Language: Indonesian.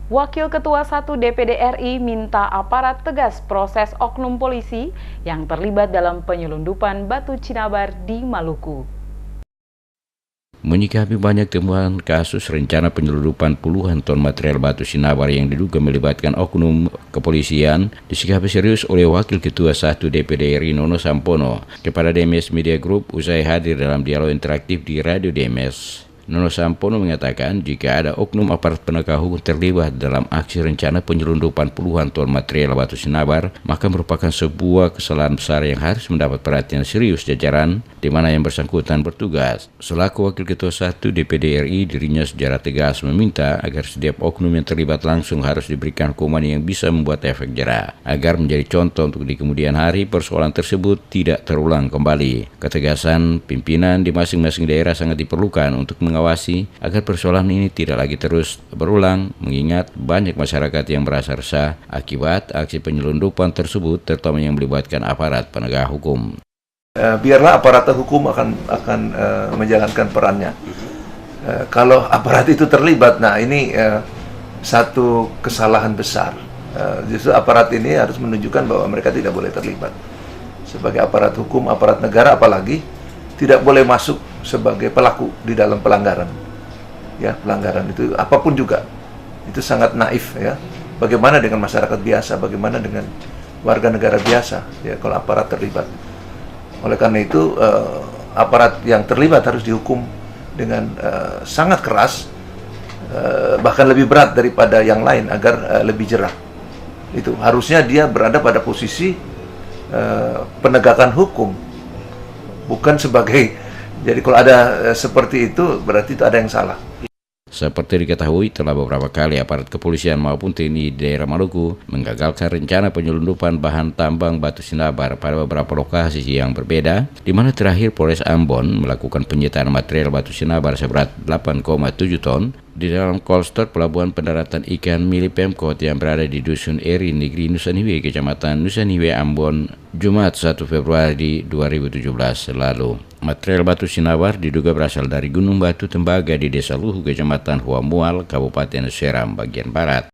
Wakil Ketua 1 DPD RI minta aparat tegas proses oknum polisi yang terlibat dalam penyelundupan batu Cinabar di Maluku. Menyikapi banyak temuan kasus rencana penyelundupan puluhan ton material batu Cinabar yang diduga melibatkan oknum kepolisian, disikapi serius oleh Wakil Ketua 1 DPD RI Nono Sampono kepada DMS Media Group usai hadir dalam dialog interaktif di Radio DMS. Nono Sampono mengatakan jika ada oknum aparat penegak hukum terlibat dalam aksi rencana penyelundupan puluhan ton material batu Cinabar, maka merupakan sebuah kesalahan besar yang harus mendapat perhatian serius jajaran di mana yang bersangkutan bertugas. Selaku Wakil Ketua 1 DPD RI, dirinya secara tegas meminta agar setiap oknum yang terlibat langsung harus diberikan hukuman yang bisa membuat efek jera, agar menjadi contoh untuk di kemudian hari persoalan tersebut tidak terulang kembali. Ketegasan pimpinan di masing-masing daerah sangat diperlukan untuk mengawasi agar persoalan ini tidak lagi terus berulang, mengingat banyak masyarakat yang merasa resah akibat aksi penyelundupan tersebut, terutama yang melibatkan aparat penegak hukum. Biarlah aparat hukum akan menjalankan perannya. Kalau aparat itu terlibat, nah ini satu kesalahan besar. Justru aparat ini harus menunjukkan bahwa mereka tidak boleh terlibat. Sebagai aparat hukum, aparat negara apalagi, tidak boleh masuk sebagai pelaku di dalam pelanggaran. Ya, pelanggaran itu apapun juga. Itu sangat naif ya. Bagaimana dengan masyarakat biasa, bagaimana dengan warga negara biasa ya kalau aparat terlibat. Oleh karena itu aparat yang terlibat harus dihukum dengan sangat keras, bahkan lebih berat daripada yang lain agar lebih jerah. Itu harusnya dia berada pada posisi penegakan hukum, bukan sebagai. Jadi kalau ada seperti itu berarti itu ada yang salah. Seperti diketahui, telah beberapa kali aparat kepolisian maupun TNI di daerah Maluku menggagalkan rencana penyelundupan bahan tambang batu Cinabar pada beberapa lokasi yang berbeda, di mana terakhir Polres Ambon melakukan penyitaan material batu Cinabar seberat 8,7 ton di dalam kolster pelabuhan pendaratan ikan milik Pemkot yang berada di Dusun Eri, Negeri Nusaniwe, Kecamatan Nusaniwe, Ambon, Jumat 1 Februari 2017 lalu. Material batu Cinabar diduga berasal dari Gunung Batu Tembaga di Desa Luhu, Kecamatan Huamual, Kabupaten Seram, bagian barat.